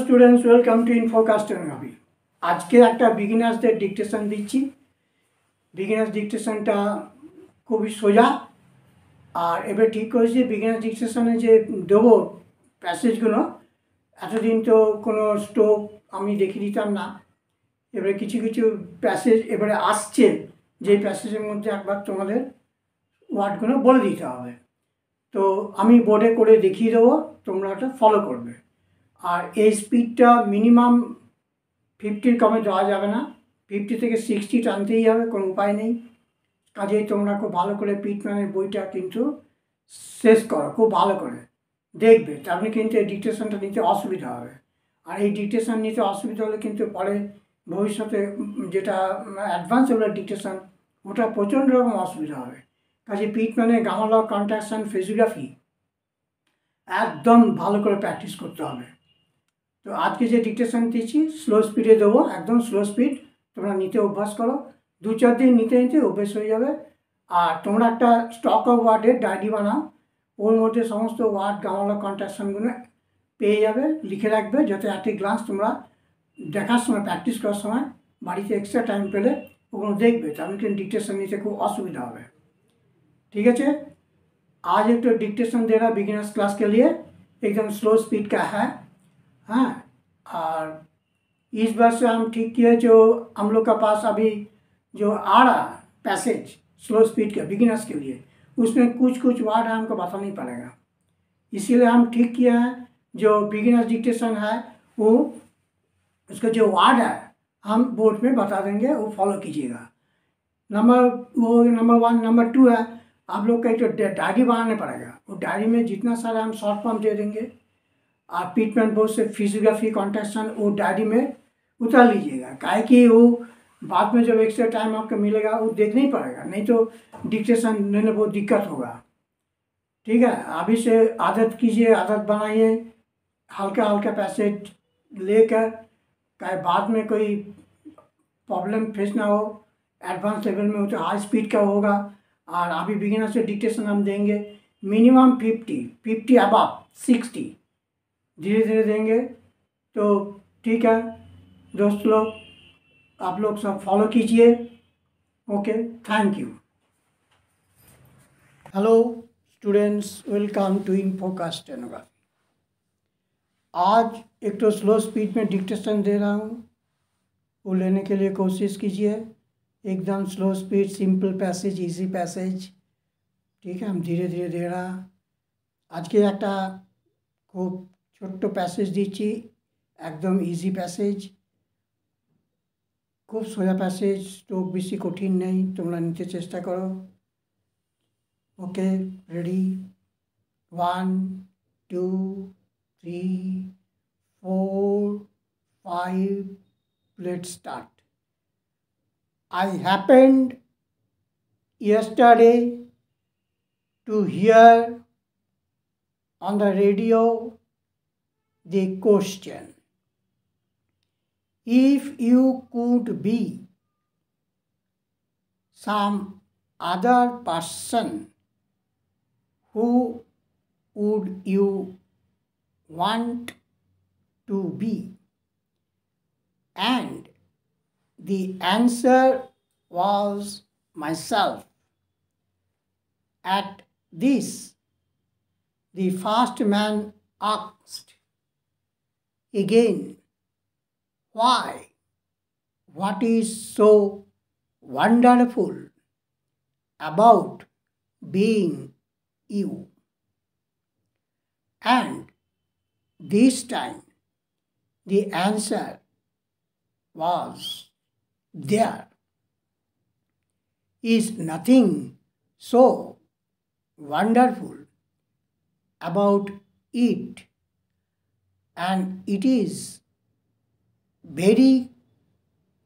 Students, welcome to ইনফোকাস্টেনোগ্রাফি। আজকে একটা বিগিনার্সদের dictation দিচ্ছি। বিগিনার্স ডিকটেশনটা খুবই সোজা। আর এবার ঠিক করেছি বিগিনার্স ডিকটেশনে যে দেবো প্যাসেজগুলো, এতদিন তো কোনো স্টোক আমি দেখিয়ে দিতাম না। এবারে কিছু কিছু প্যাসেজ এবারে আসছে, যে প্যাসেজের মধ্যে একবার তোমাদের ওয়ার্ডগুলো বলে দিতে হবে। তো আমি বোর্ডে করে দেখিয়ে দেবো, তোমরা ওটা ফলো করবে। আর এই স্পিডটা মিনিমাম 50-র কমে যাওয়া যাবে না, 50 থেকে 60 টানতেই হবে, কোনো উপায় নেই। কাজেই তোমরা খুব ভালো করে পিটম্যানের বইটা কিন্তু শেষ করো, খুব ভালো করে দেখবে, তাহলে কিন্তু এই ডিকটেশনটা নিতে অসুবিধা হবে। আর এই ডিকটেশন নিতে অসুবিধা হলে কিন্তু পরে ভবিষ্যতে যেটা অ্যাডভান্স লেভেলের ডিকটেশন, ওটা প্রচণ্ড রকম অসুবিধা হবে। কাজে পিটম্যানের গামা ল, কন্ট্রাকশন, ফিজিওগ্রাফি একদম ভালো করে প্র্যাকটিস করতে হবে। তো আজকে যে ডিকটেশন দিচ্ছি স্লো স্পিডে দেবো, একদম স্লো স্পিড। তোমরা নিতে অভ্যাস করো, 2-4 দিন নিতে নিতে অভ্যেস হয়ে যাবে। আর তোমরা একটা স্টক অফ ওয়ার্ডের ডায়েরি বানাও, ওর মধ্যে সমস্ত ওয়ার্ড গামালা কন্ট্রাকশনগুলো পেয়ে যাবে, লিখে রাখবে, যাতে একটি গ্লান্স তোমরা দেখার সময়, প্র্যাকটিস করার সময় বাড়িতে এক্সট্রা টাইম পেলে ওগুলো দেখবে, তাহলে কিন্তু ডিকটেশন নিতে খুব অসুবিধা হবে। ठीक है। आज एक तो डिक्टेशन दे रहा बिगिनर्स क्लास के लिए, एकदम स्लो स्पीड का है। हाँ, और इस बार से हम ठीक किए, जो हम लोग का पास अभी जो आ रहा पैसेज स्लो स्पीड के बिगिनर्स के लिए, उसमें कुछ कुछ वर्ड है हमको बताना ही पड़ेगा, इसीलिए हम ठीक किया है। जो बिगिनर्स डिक्टेशन है वो उसका जो वर्ड है हम बोर्ड में बता देंगे, वो फॉलो कीजिएगा। नंबर 1, नंबर 2 है, आप लोग का एक तो डायरी बनाना पड़ेगा। वो डायरी में जितना सारा हम शॉर्ट फॉर्म दे देंगे, आप पिटमैन बोर्ड से फिजियोग्राफी, कॉन्ट्रैक्शन वो डायरी में उतार लीजिएगा। काहे कि वो बाद में जब एक्स्ट्रा टाइम आपको मिलेगा वो देखना ही पड़ेगा, नहीं तो डिक्टेशन लेने बहुत दिक्कत होगा। ठीक है, अभी से आदत कीजिए, आदत बनाइए, हल्का हल्का पैसेज लेकर, चाहे बाद में कोई प्रॉब्लम फेस ना हो। एडवांस लेवल में हो तो हाई स्पीड का होगा। और अभी बिगिनर से डिक्टेशन हम देंगे मिनिमम 50 अबव 60, धीरे धीरे देंगे। तो ठीक है दोस्त लोग, आप लोग सब फॉलो कीजिए। Okay, thank you. Hello students, welcome to इनफोकास्टेनोग्राफी। आज एक तो स्लो स्पीड में डिक्टेशन दे रहा हूँ, वो लेने के लिए कोशिश कीजिए। एकदम slow speed, simple passage, easy passage. ठीक है, हम धीरे धीरे दे रहा। आज के एक खूब छोट्ट पैसेज दीची, एकदम इजी पैसेज, खूब सोजा पैसेज, स्ट्रोक बेशी कठिन नहीं, তোমরা নিতে চেষ্টা করো। Okay, ready, 1 2 3 4 5, let's start. I happened yesterday to hear on the radio the question, if you could be some other person, who would you want to be? And the answer was myself. At this, the first man asked again, why? What is so wonderful about being you? And this time, the answer was there is nothing so wonderful about it, and it is very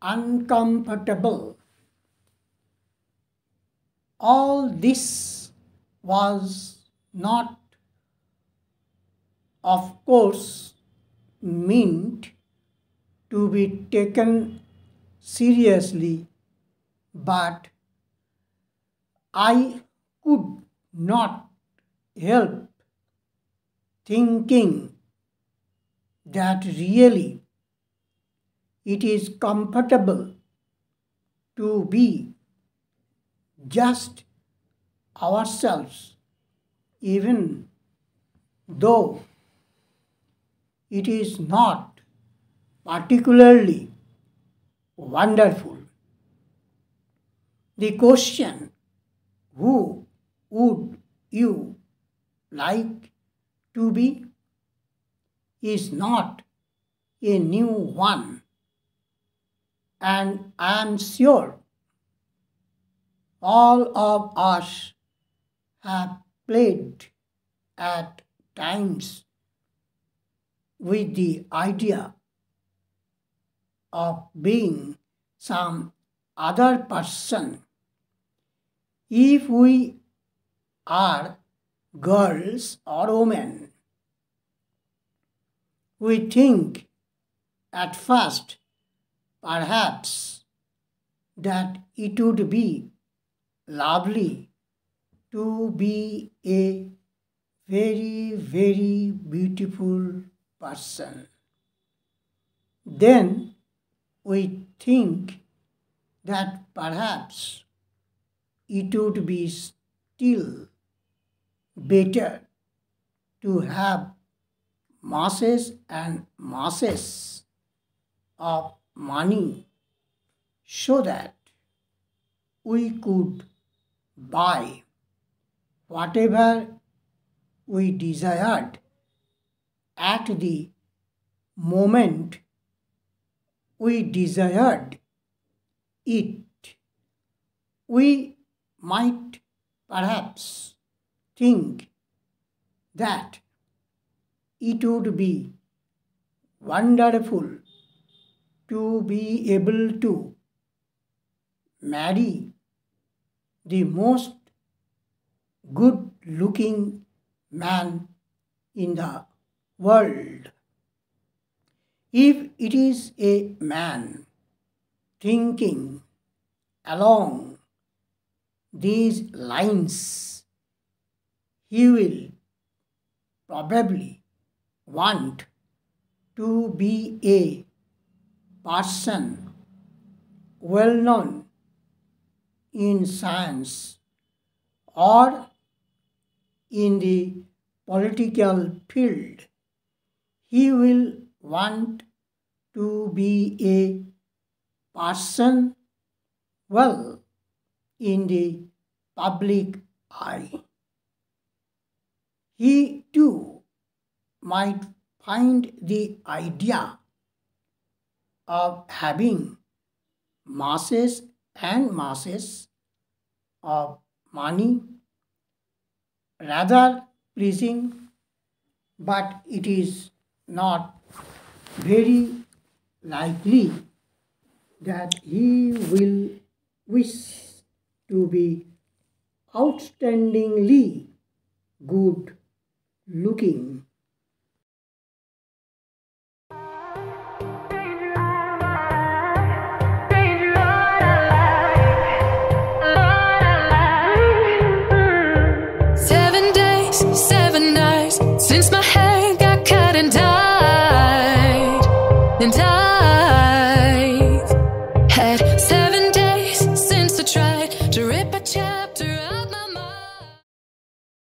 uncomfortable. All this was not, of course, meant to be taken seriously, but I could not help thinking that really it is comfortable to be just ourselves, even though it is not particularly wonderful. The question, who would you like to be, is not a new one, and I am sure all of us have played at times with the idea of being some other person. If we are girls or women, we think at first perhaps that it would be lovely to be a very, very beautiful person. Then we think that perhaps it would be still better to have masses and masses of money so that we could buy whatever we desired at the moment we desired it. We might perhaps think that it would be wonderful to be able to marry the most good looking man in the world. If it is a man thinking along these lines, he will probably want to be a person well known in science or in the political field. He will want to be a person well in the public eye. He too might find the idea of having masses and masses of money rather pleasing, but it is not very likely that he will wish to be outstandingly good looking. Since my hair got cut and dyed,